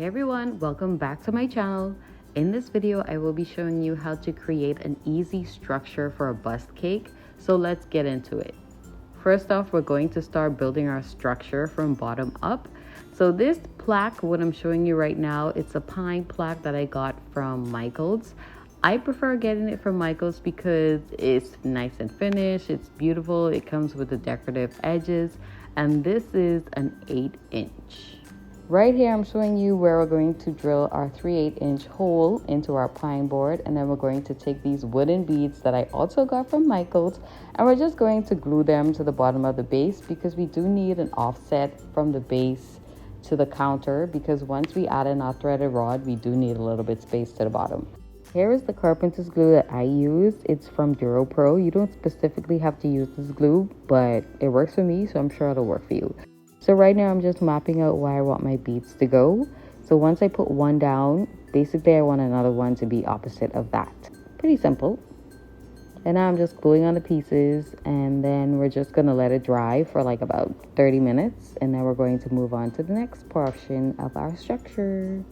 Hey everyone, welcome back to my channel. In this video, I will be showing you how to create an easy structure for a bust cake. So let's get into it. First off, we're going to start building our structure from bottom up. So this plaque, what I'm showing you right now, it's a pine plaque that I got from Michael's. I prefer getting it from Michael's because it's nice and finished, it's beautiful, it comes with the decorative edges, and this is an 8-inch. Right here, I'm showing you where we're going to drill our 3/8-inch hole into our pine board, and then we're going to take these wooden beads that I also got from Michael's, and we're just going to glue them to the bottom of the base because we do need an offset from the base to the counter, because once we add in our threaded rod, we do need a little bit space to the bottom. Here is the carpenter's glue that I use. It's from DuraPro. You don't specifically have to use this glue, but it works for me, so I'm sure it'll work for you. So right now I'm just mapping out where I want my beads to go. So once I put one down, basically I want another one to be opposite of that. Pretty simple. And now I'm just gluing on the pieces, and then we're just gonna let it dry for like about 30 minutes. And then we're going to move on to the next portion of our structure.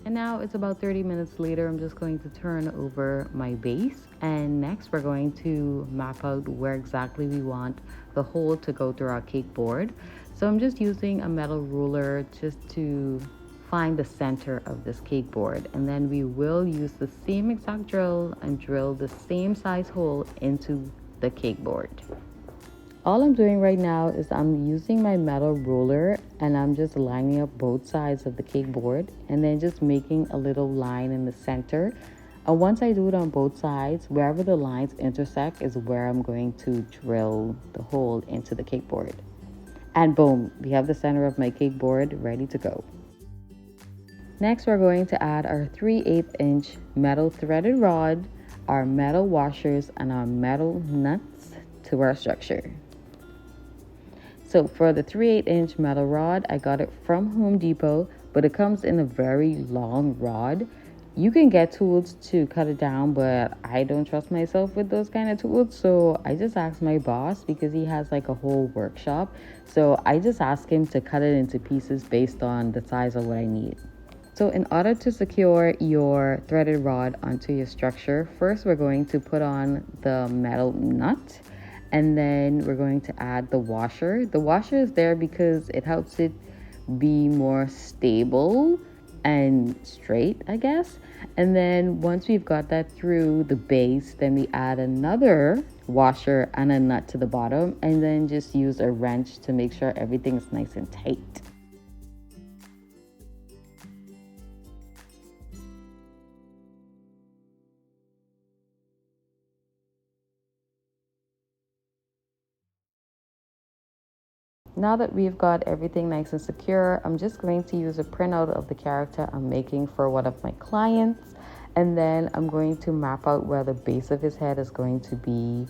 And now it's about 30 minutes later. I'm just going to turn over my base, and next we're going to map out where exactly we want the hole to go through our cake board. So I'm just using a metal ruler just to find the center of this cake board, and then we will use the same exact drill and drill the same size hole into the cake board. All I'm doing right now is I'm using my metal ruler, and I'm just lining up both sides of the cake board and then just making a little line in the center. And once I do it on both sides, wherever the lines intersect is where I'm going to drill the hole into the cake board. And boom, we have the center of my cake board ready to go. Next, we're going to add our 3/8-inch metal threaded rod, our metal washers, and our metal nuts to our structure. So for the 3/8-inch metal rod, I got it from Home Depot, but it comes in a very long rod. You can get tools to cut it down, but I don't trust myself with those kind of tools. So I just asked my boss, because he has like a whole workshop. So I just asked him to cut it into pieces based on the size of what I need. So in order to secure your threaded rod onto your structure, first we're going to put on the metal nut. And then we're going to add the washer. The washer is there because it helps it be more stable and straight, I guess. And then once we've got that through the base, then we add another washer and a nut to the bottom, and then just use a wrench to make sure everything is nice and tight. Now that we've got everything nice and secure, I'm just going to use a printout of the character I'm making for one of my clients. And then I'm going to map out where the base of his head is going to be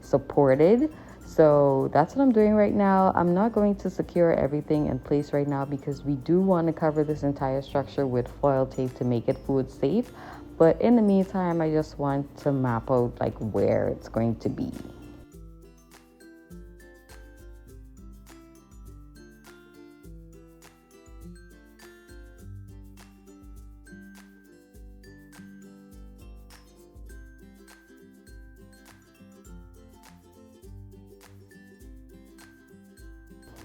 supported. So that's what I'm doing right now. I'm not going to secure everything in place right now because we do want to cover this entire structure with foil tape to make it food safe. But in the meantime, I just want to map out like where it's going to be.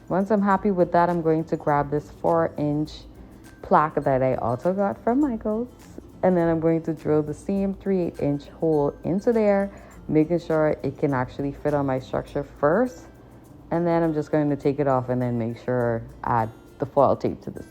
Once I'm happy with that, I'm going to grab this 4-inch plaque that I also got from Michael's, and then I'm going to drill the same 3/8-inch hole into there, making sure it can actually fit on my structure first, and then I'm just going to take it off and then make sure add the foil tape to this.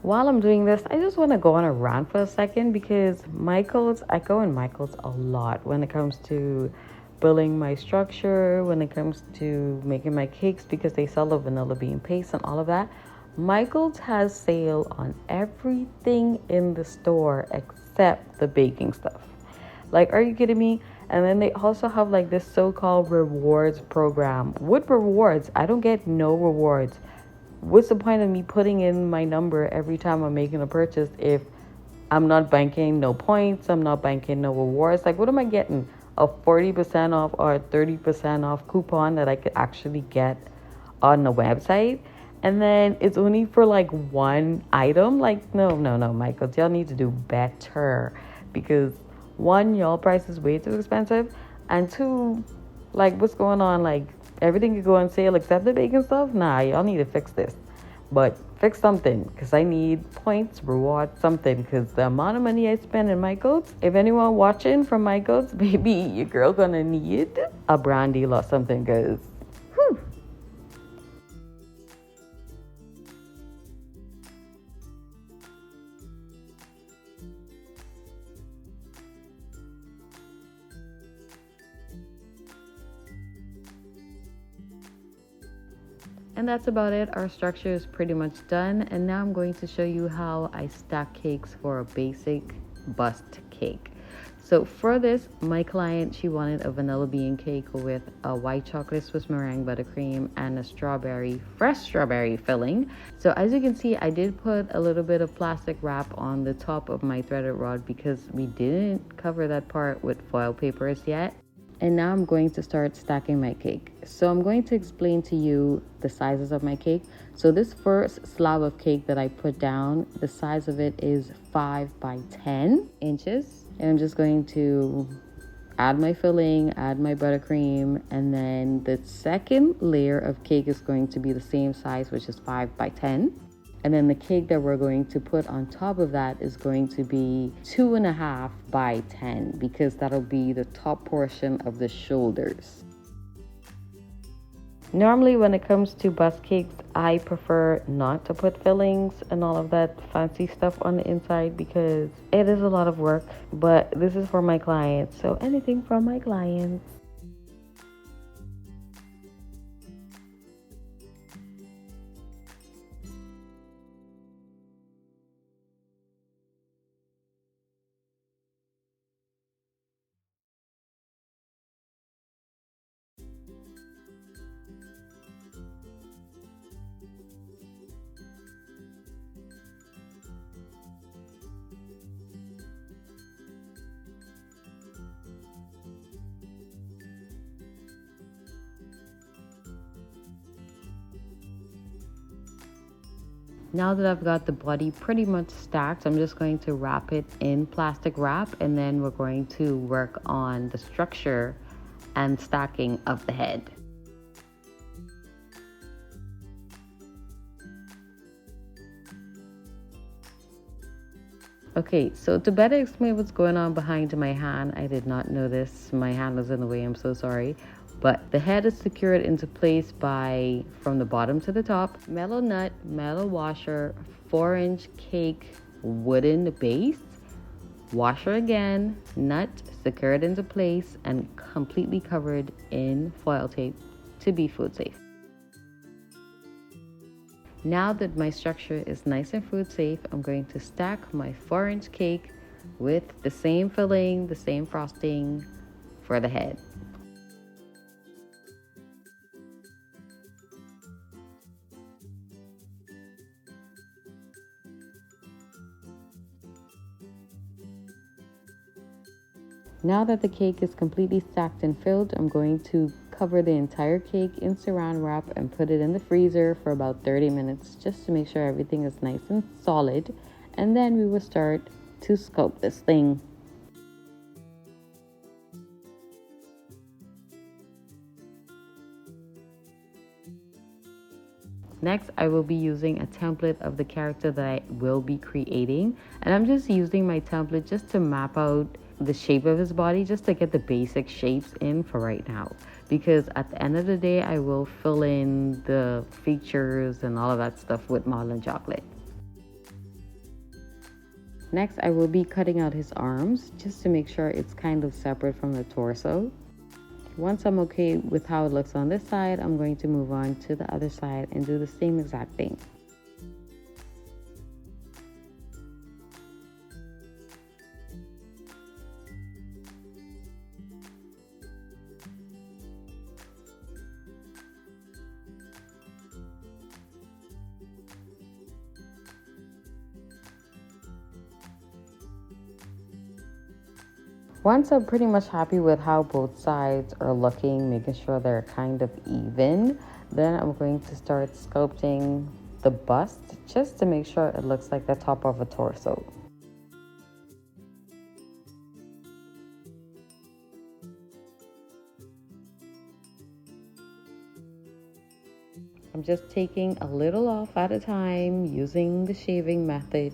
While I'm doing this, I just want to go on a rant for a second, because I go in Michael's a lot when it comes to building my structure when it comes to making my cakes, because they sell the vanilla bean paste and all of that. Michael's has sale on everything in the store except the baking stuff. Like, are you kidding me? And then they also have like this so-called rewards program. What rewards? I don't get no rewards. What's the point of me putting in my number every time I'm making a purchase if I'm not banking no points, I'm not banking no rewards? Like, what am I getting? A 40% off or a 30% off coupon that I could actually get on the website? And then it's only for like one item? Like, no, Michael. Y'all need to do better, because one, y'all price is way too expensive. And two, like, what's going on? Like, everything could go on sale except the bacon stuff? Nah, y'all need to fix this. But fix something, because I need points, rewards, something, because the amount of money I spend in my coats, if anyone watching from my coats, baby, your girl gonna need a brand deal or something, because and that's about it. Our structure is pretty much done. And now I'm going to show you how I stack cakes for a basic bust cake. So for this, my client, she wanted a vanilla bean cake with a white chocolate Swiss meringue buttercream and a fresh strawberry filling. So as you can see, I did put a little bit of plastic wrap on the top of my threaded rod because we didn't cover that part with foil papers yet. And now I'm going to start stacking my cake. So I'm going to explain to you the sizes of my cake. So this first slab of cake that I put down, the size of it is 5 by 10 inches. And I'm just going to add my filling, add my buttercream, and then the second layer of cake is going to be the same size, which is 5 by 10. And then the cake that we're going to put on top of that is going to be 2.5 by 10, because that'll be the top portion of the shoulders. Normally when it comes to bust cakes, I prefer not to put fillings and all of that fancy stuff on the inside because it is a lot of work, but this is for my clients, so anything from my clients. Now that I've got the body pretty much stacked, I'm just going to wrap it in plastic wrap, and then we're going to work on the structure and stacking of the head. Okay, so to better explain what's going on behind my hand, I did not notice my hand was in the way, I'm so sorry. But the head is secured into place by, from the bottom to the top, metal nut, metal washer, 4-inch cake, wooden base, washer again, nut secured into place and completely covered in foil tape to be food safe. Now that my structure is nice and food safe, I'm going to stack my 4-inch cake with the same filling, the same frosting for the head. Now that the cake is completely stacked and filled, I'm going to cover the entire cake in saran wrap and put it in the freezer for about 30 minutes just to make sure everything is nice and solid. And then we will start to sculpt this thing. Next, I will be using a template of the character that I will be creating. And I'm just using my template just to map out the shape of his body, just to get the basic shapes in for right now. Because at the end of the day, I will fill in the features and all of that stuff with Marlin chocolate. Next, I will be cutting out his arms just to make sure it's kind of separate from the torso. Once I'm okay with how it looks on this side, I'm going to move on to the other side and do the same exact thing. Once I'm pretty much happy with how both sides are looking, making sure they're kind of even, then I'm going to start sculpting the bust just to make sure it looks like the top of a torso. I'm just taking a little off at a time using the shaving method.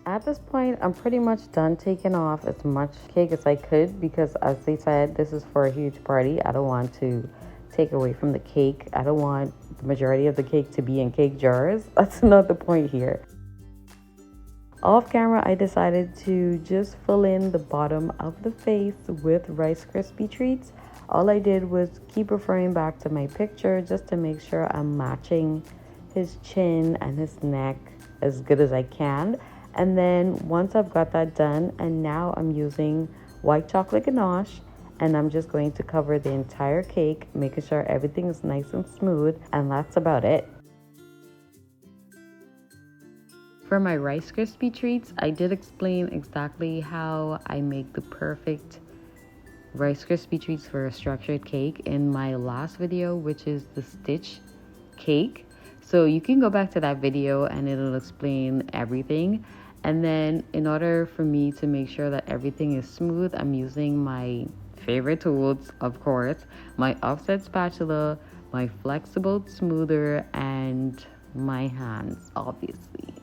At this point, I'm pretty much done taking off as much cake as I could because, as they said, this is for a huge party. I don't want to take away from the cake. I don't want the majority of the cake to be in cake jars. That's not the point here. Off camera, I decided to just fill in the bottom of the face with Rice Krispie treats. All I did was keep referring back to my picture just to make sure I'm matching his chin and his neck as good as I can. And then once I've got that done, and now I'm using white chocolate ganache, and I'm just going to cover the entire cake, making sure everything is nice and smooth, and that's about it. For my Rice Krispie treats, I did explain exactly how I make the perfect Rice Krispie treats for a structured cake in my last video, which is the stitch cake. So you can go back to that video and it'll explain everything. And then in order for me to make sure that everything is smooth, I'm using my favorite tools, of course, my offset spatula, my flexible smoother, and my hands, obviously.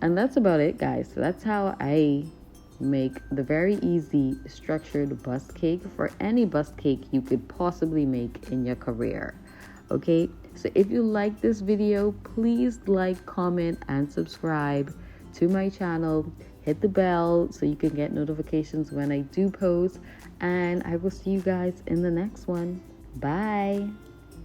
And that's about it, guys. So that's how I make the very easy structured bust cake for any bust cake you could possibly make in your career. Okay, So if you like this video, please like, comment, and subscribe to my channel. Hit the bell so you can get notifications when I do post. And I will see you guys in the next one. Bye.